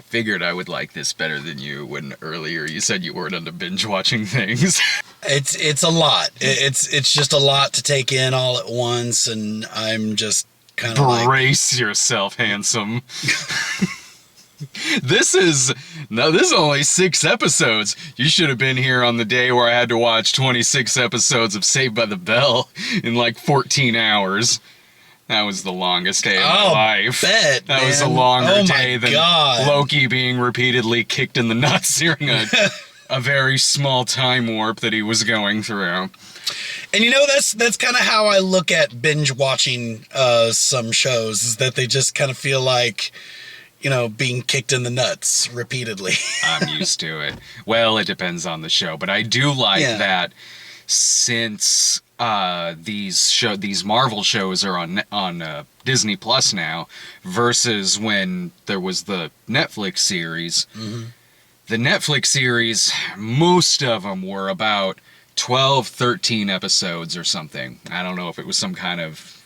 figured I would like this better than you when earlier you said you weren't into binge watching things. It's a lot. It's just a lot to take in all at once, and I'm just kind of like... Brace yourself, handsome. This is only 6 episodes. You should have been here on the day where I had to watch 26 episodes of Saved by the Bell in like 14 hours. That was the longest day of my life. Bet, that man. was a longer day than God. Loki being repeatedly kicked in the nuts during a very small time warp that he was going through. And you know, that's kind of how I look at binge watching some shows, is that they just kind of feel like, you know, being kicked in the nuts repeatedly. I'm used to it. Well, it depends on the show, but I do like that since these Marvel shows are on Disney Plus now, versus when there was the Netflix series. Mm-hmm. The Netflix series, most of them were about 12, 13 episodes or something. I don't know if it was some kind of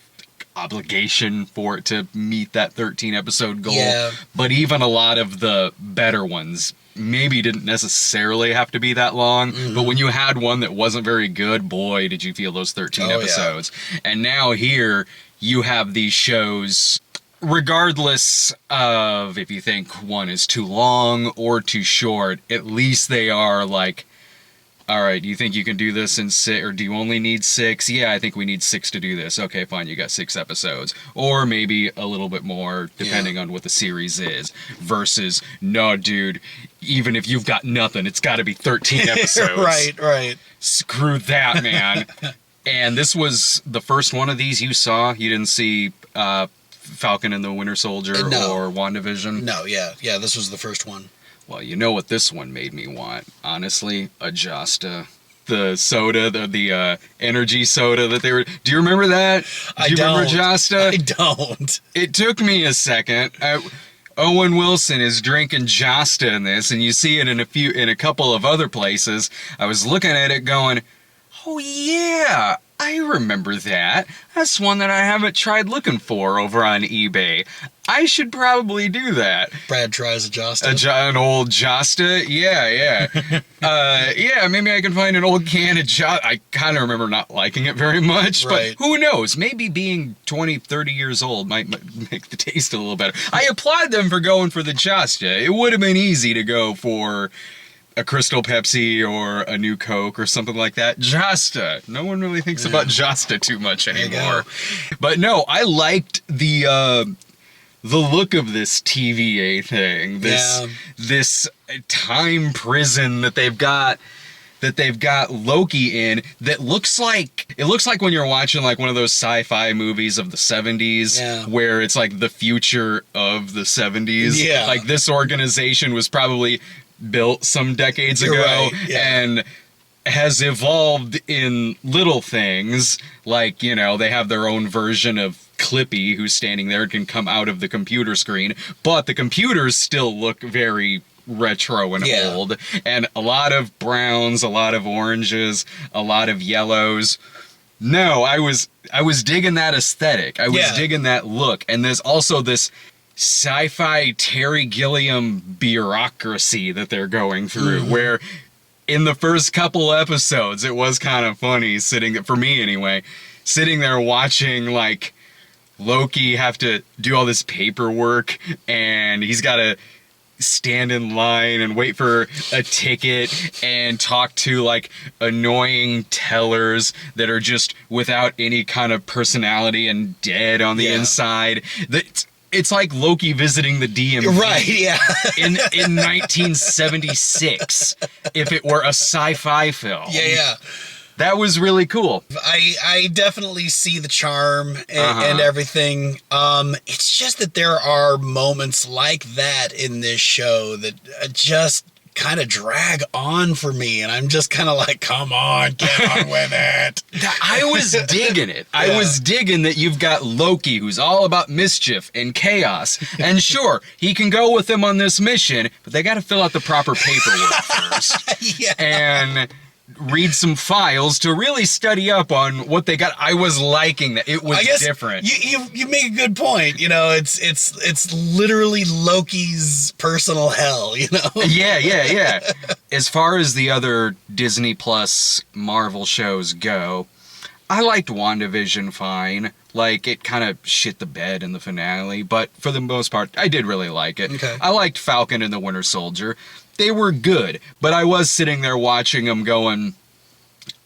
obligation for it to meet that 13 episode goal. Yeah. But even a lot of the better ones maybe didn't necessarily have to be that long. Mm-hmm. But when you had one that wasn't very good, boy, did you feel those 13 episodes. Yeah. And now here you have these shows, regardless of if you think one is too long or too short, at least they are like, all right, do you think you can do this in 6, or do you only need 6? Yeah, I think we need 6 to do this. Okay, fine, you got 6 episodes. Or maybe a little bit more, depending on what the series is. Versus, no, dude, even if you've got nothing, it's got to be 13 episodes. Right. Screw that, man. And this was the first one of these you saw? You didn't see Falcon and the Winter Soldier or WandaVision? No, yeah, this was the first one. Well, you know what this one made me want, honestly? A Josta. The soda, the energy soda that they were... Do you remember that? Do you remember Josta? I don't. It took me a second. Owen Wilson is drinking Josta in this, and you see it in a couple of other places. I was looking at it going, oh yeah, I remember that. That's one that I haven't tried looking for over on eBay. I should probably do that. Brad tries a Josta. An old Josta? Yeah. Yeah, maybe I can find an old can of Josta. I kind of remember not liking it very much, but who knows? Maybe being 20, 30 years old might make the taste a little better. I applaud them for going for the Josta. It would have been easy to go for a Crystal Pepsi or a new Coke or something like that. Josta. No one really thinks about Josta too much anymore. But no, I liked the look of this TVA thing. This time prison that they've got Loki in, that looks like when you're watching like one of those sci-fi movies of the 70s where it's like the future of the 70s. Yeah. Like this organization was probably built some decades ago and has evolved in little things, like, you know, they have their own version of Clippy who's standing there and can come out of the computer screen, but the computers still look very retro and old, and a lot of browns, a lot of oranges, a lot of yellows. No, I was digging that aesthetic. I was digging that look. And there's also this sci-fi Terry Gilliam bureaucracy that they're going through, where in the first couple episodes it was kind of funny for me anyway, sitting there watching like Loki have to do all this paperwork, and he's got to stand in line and wait for a ticket and talk to like annoying tellers that are just without any kind of personality and dead on the inside. It's like Loki visiting the DMV. Right, yeah. in 1976, if it were a sci-fi film. Yeah. That was really cool. I definitely see the charm and everything. It's just that there are moments like that in this show that just kind of drag on for me, and I'm just kind of like, come on, get on with it. I was digging it. I was digging that you've got Loki, who's all about mischief and chaos, and sure, he can go with them on this mission, but they got to fill out the proper paperwork first. And read some files to really study up on what they got. I was liking that. It was different. You make a good point. You know, it's literally Loki's personal hell, you know? Yeah. As far as the other Disney Plus Marvel shows go, I liked WandaVision fine. Like, it kind of shit the bed in the finale, but for the most part, I did really like it. Okay. I liked Falcon and the Winter Soldier. They were good, but I was sitting there watching them going,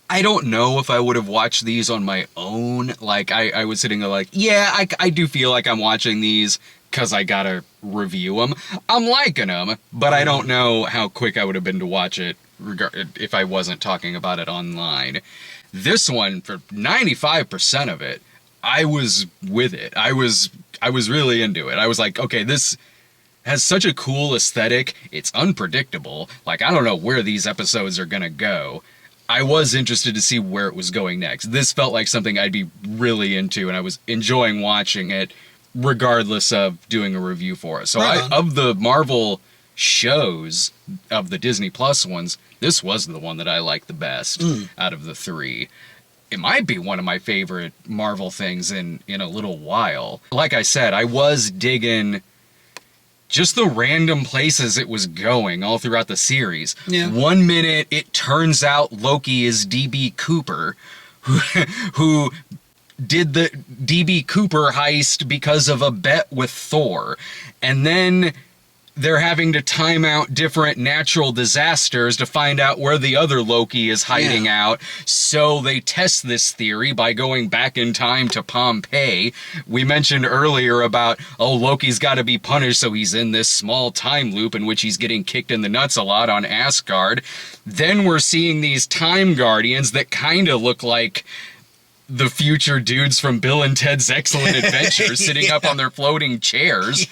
I don't know if I would have watched these on my own. Like, I was sitting there like, yeah, I do feel like I'm watching these because I gotta review them. I'm liking them, but I don't know how quick I would have been to watch it if I wasn't talking about it online. This one, for 95% of it, I was with it. I was really into it. I was like, okay, this has such a cool aesthetic. It's unpredictable. Like, I don't know where these episodes are gonna go. I was interested to see where it was going next. This felt like something I'd be really into, and I was enjoying watching it, regardless of doing a review for it. So of the Marvel shows, of the Disney Plus ones, this was the one that I liked the best out of the three. It might be one of my favorite Marvel things in a little while. Like I said, I was digging just the random places it was going all throughout the series. Yeah. 1 minute, it turns out Loki is D.B. Cooper, who did the D.B. Cooper heist because of a bet with Thor. And then they're having to time out different natural disasters to find out where the other Loki is hiding out. So they test this theory by going back in time to Pompeii. We mentioned earlier about, Loki's got to be punished, so he's in this small time loop in which he's getting kicked in the nuts a lot on Asgard. Then we're seeing these time guardians that kind of look like the future dudes from Bill and Ted's Excellent Adventure sitting up on their floating chairs.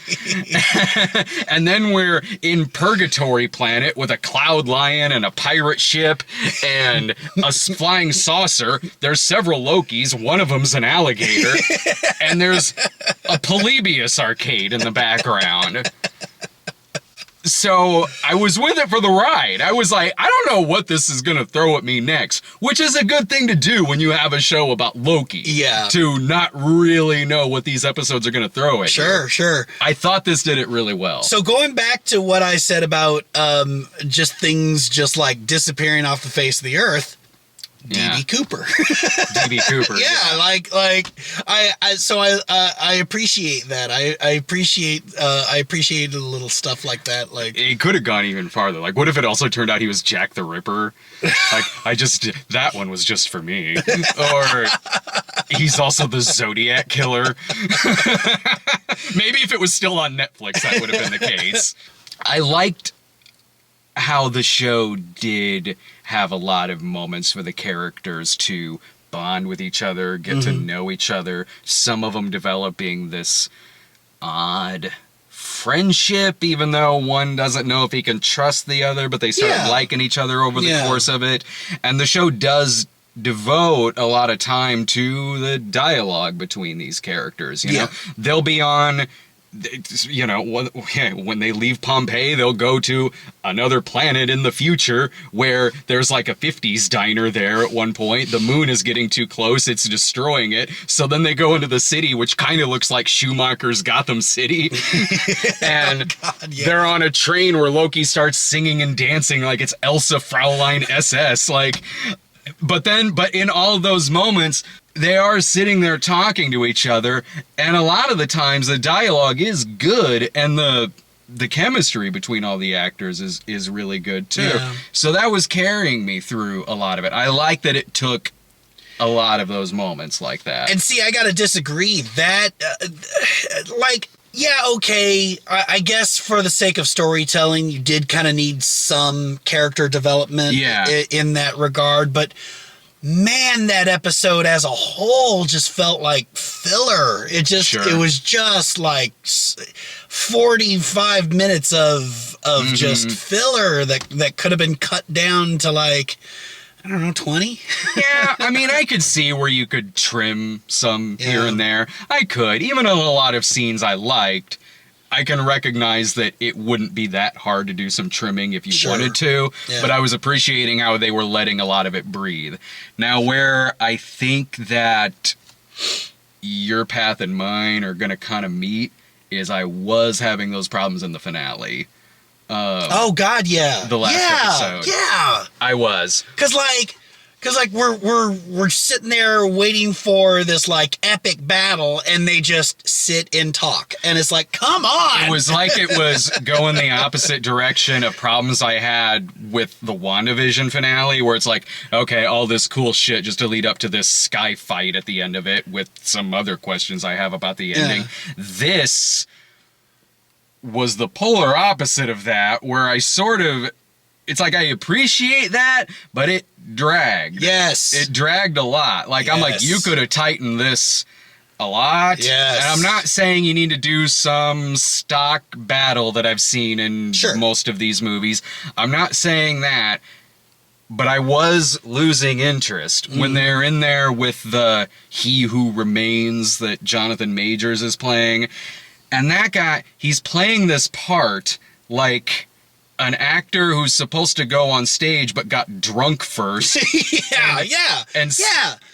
And then we're in Purgatory Planet with a cloud lion and a pirate ship and a flying saucer. There's several Lokis. One of them's an alligator. And there's a Polybius arcade in the background. So I was with it for the ride. I was like, I don't know what this is going to throw at me next, which is a good thing to do when you have a show about Loki. Yeah. To not really know what these episodes are going to throw at you. Sure. I thought this did it really well. So going back to what I said about just things just like disappearing off the face of the earth, D.B. Cooper. D.B. Cooper. Yeah, like I appreciate that. I appreciate the little stuff like that. Like, it could have gone even farther. Like, what if it also turned out he was Jack the Ripper? Like, that one was just for me. Or he's also the Zodiac Killer. Maybe if it was still on Netflix, that would have been the case. I liked how the show did have a lot of moments for the characters to bond with each other, get to know each other. Some of them developing this odd friendship, even though one doesn't know if he can trust the other, but they start liking each other over the course of it. And the show does devote a lot of time to the dialogue between these characters. You know, they'll be on, you know, when they leave Pompeii, they'll go to another planet in the future where there's like a 50s diner there at one point. The moon is getting too close. It's destroying it. So then they go into the city, which kind of looks like Schumacher's Gotham City. And they're on a train where Loki starts singing and dancing like it's Elsa Fraulein SS. Like, but in all those moments, they are sitting there talking to each other, and a lot of the times the dialogue is good, and the chemistry between all the actors is really good too. Yeah. So that was carrying me through a lot of it. I like that it took a lot of those moments like that. And see, I gotta disagree. That, yeah, okay, I guess for the sake of storytelling, you did kind of need some character development in that regard, but man, that episode as a whole just felt like filler. It was just like 45 minutes of just filler that could have been cut down to like, I don't know, 20? Yeah, I mean, I could see where you could trim some here and there. I could. Even in a lot of scenes I liked, I can recognize that it wouldn't be that hard to do some trimming if you wanted to, but I was appreciating how they were letting a lot of it breathe. Now, where I think that your path and mine are going to kind of meet is I was having those problems in the finale. Oh God, yeah. The last episode. Yeah. I was. Cause like we're sitting there waiting for this like epic battle, and they just sit and talk, and it's like, come on. It was like it was going the opposite direction of problems I had with the WandaVision finale, where it's like, okay, all this cool shit just to lead up to this sky fight at the end of it with some other questions I have about the ending. This was the polar opposite of that, where I sort of, it's like I appreciate that, but it dragged. Yes. It dragged a lot. Like, I'm like, you could have tightened this a lot. Yes. And I'm not saying you need to do some stock battle that I've seen in most of these movies. I'm not saying that. But I was losing interest when they're in there with the He Who Remains that Jonathan Majors is playing. And that guy, he's playing this part like an actor who's supposed to go on stage but got drunk first.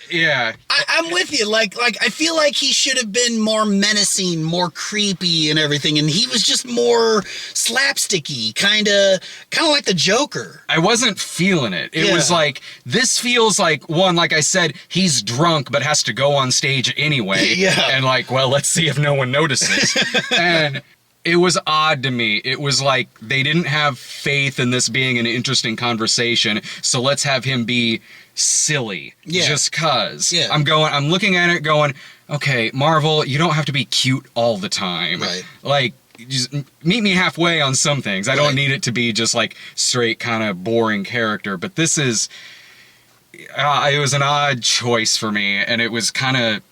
Yeah. I'm with you. Like I feel like he should have been more menacing, more creepy, and everything, and he was just more slapsticky, kind of like the Joker. I wasn't feeling it. It was like, this feels like, one, like I said, he's drunk but has to go on stage anyway. And like, well, let's see if no one notices. And it was odd to me. It was like they didn't have faith in this being an interesting conversation, so let's have him be silly. Just cause. I'm looking at it going, okay, Marvel, you don't have to be cute all the time. Right. Like, just meet me halfway on some things. I don't need it to be just like straight kind of boring character, but this is, it was an odd choice for me, and it was kind of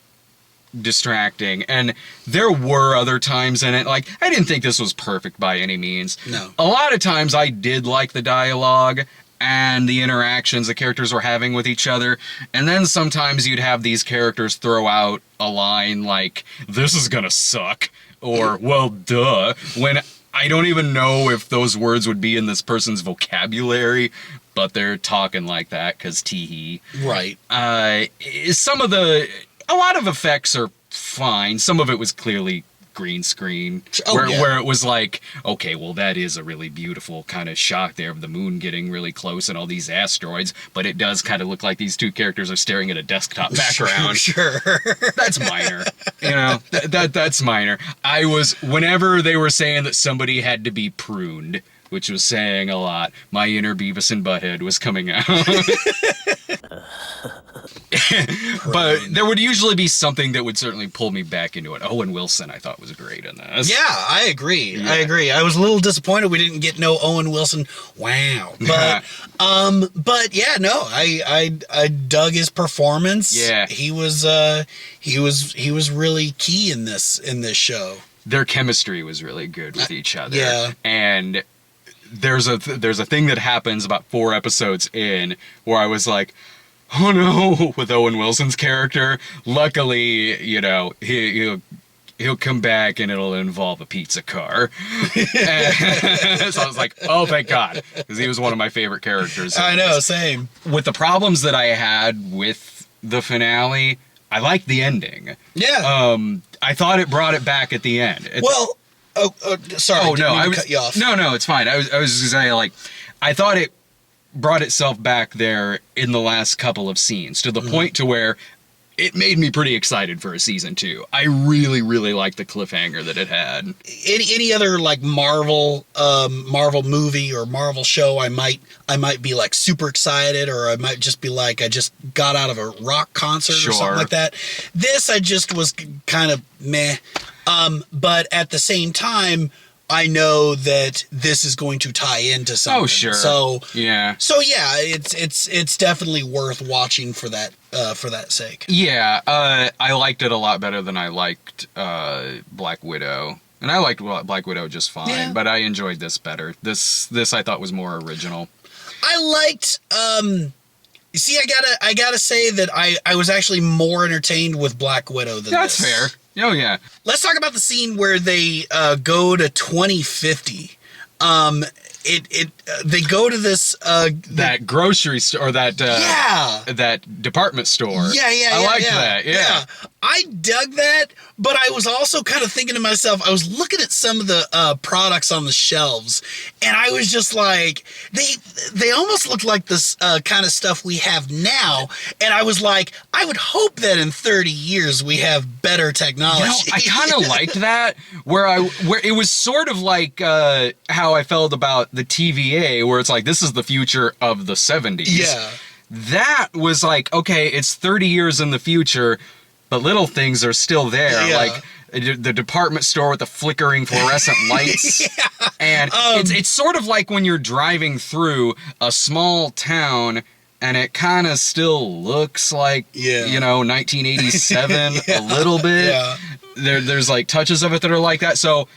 distracting. And there were other times in it, like, I didn't think this was perfect by any means. No. A lot of times I did like the dialogue and the interactions the characters were having with each other, and then sometimes you'd have these characters throw out a line like, this is gonna suck, or, well, duh, when I don't even know if those words would be in this person's vocabulary, but they're talking like that because tee-hee. Right. A lot of effects are fine. Some of it was clearly green screen, where it was like, okay, well, that is a really beautiful kind of shot there of the moon getting really close and all these asteroids, but it does kind of look like these two characters are staring at a desktop background. Sure. That's minor. You know, that's minor. Whenever they were saying that somebody had to be pruned, which was saying a lot, my inner Beavis and Butthead was coming out. But there would usually be something that would certainly pull me back into it. Owen Wilson, I thought, was great in this. Yeah, I agree. Yeah. I agree. I was a little disappointed we didn't get no Owen Wilson. Wow. But yeah, no, I dug his performance. Yeah. He was really key in this show. Their chemistry was really good with each other. Yeah. And there's a thing that happens about 4 episodes in where I was like, oh no, with Owen Wilson's character. Luckily, you know, he'll come back and it'll involve a pizza car. So I was like, oh, thank God, because he was one of my favorite characters. I know, same. With the problems that I had with the finale, I liked the ending. Yeah. I thought it brought it back at the end. Sorry. Oh no, I was cut you off. No, it's fine. I was just saying, like, I thought it brought itself back there in the last couple of scenes to the point to where it made me pretty excited for a season 2. I really, really liked the cliffhanger that it had. Any other like Marvel movie or Marvel show, I might be like super excited, or I might just be like, I just got out of a rock concert or something like that. This, I just was kind of meh. But at the same time, I know that this is going to tie into something. Oh, sure. So yeah, it's definitely worth watching for that sake. Yeah, I liked it a lot better than I liked Black Widow, and I liked Black Widow just fine, but I enjoyed this better. This I thought was more original. I liked. See, I gotta say that I was actually more entertained with Black Widow than That's this. fair. Oh, yeah. Let's talk about the scene where they go to 2050. They go to this that grocery store, or that that department store. I liked that. Yeah. I dug that, but I was also kind of thinking to myself, I was looking at some of the products on the shelves, and I was just like, they almost look like this kind of stuff we have now, and I was like, I would hope that in 30 years we have better technology. I kind of liked that, where it was sort of like how I felt about the TVA, where it's like, this is the future of the 70s. Yeah. That was like, okay, it's 30 years in the future, but little things are still there. Yeah. Like the department store with the flickering fluorescent lights. And it's sort of like when you're driving through a small town and it kind of still looks like, 1987 a little bit. Yeah. There's like touches of it that are like that. So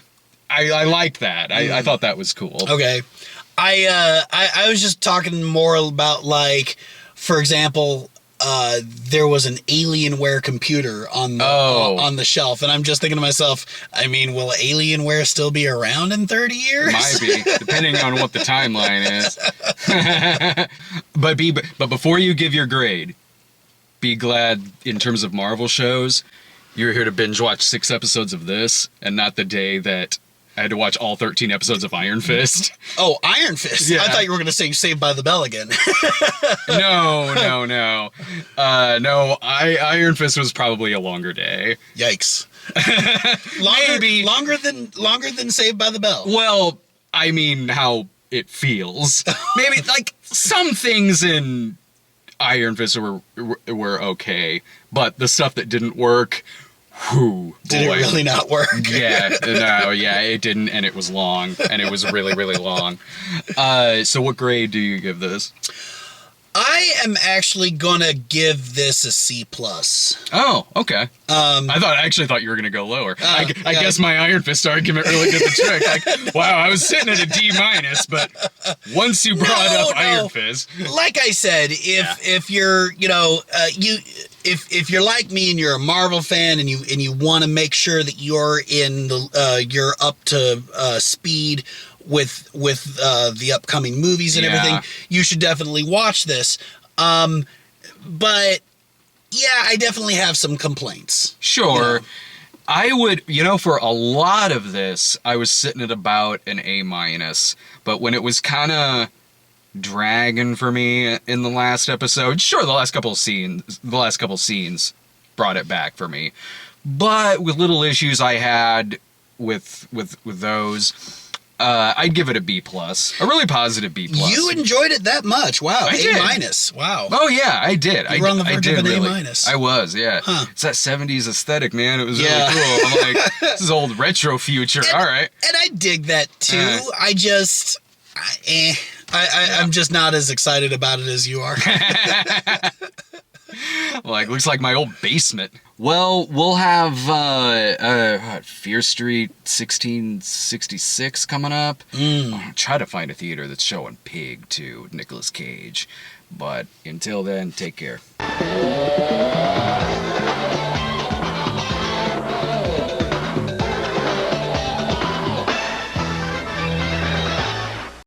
I liked that. I thought that was cool. Okay. I was just talking more about, like, for example, there was an Alienware computer on the shelf, and I'm just thinking to myself, I mean, will Alienware still be around in 30 years? Might be, depending on what the timeline is. But before you give your grade, be glad in terms of Marvel shows, you're here to binge watch 6 episodes of this, and not the day that I had to watch all 13 episodes of Iron Fist. Oh, Iron Fist. Yeah. I thought you were going to say Saved by the Bell again. No. Iron Fist was probably a longer day. Yikes. Maybe longer than Saved by the Bell. Well, I mean how it feels. Maybe like some things in Iron Fist were okay, but the stuff that didn't work, did it really not work? It didn't, and it was long, and it was really, really long. So what grade do you give this? I am actually gonna give this a C+. Oh, okay. I actually thought you were gonna go lower. I guess my Iron Fist argument really did the trick. Like, wow, I was sitting at a D-, but once you brought up Iron Fist, like I said, if you're if you're like me and you're a Marvel fan and you want to make sure that you're you're up to speed with the upcoming movies and everything, you should definitely watch this. But yeah, I definitely have some complaints. Sure. I would, for a lot of this, I was sitting at about an A-, but when it was kind of dragging for me in the last episode, sure, the last couple scenes brought it back for me, but with little issues I had with those, I'd give it a B+, a really positive B+. You enjoyed it that much? Wow. I did. A-. Wow. Oh yeah, I did. You were on the verge of an A-. I was, yeah. Huh. It's that 70s aesthetic, man. It was really cool. I'm like, this is old retro future. All right. And I dig that too. I'm just not as excited about it as you are. Like, looks like my old basement. Well, we'll have Fear Street 1666 coming up. I'll try to find a theater that's showing Pig too, Nicolas Cage. But until then, take care.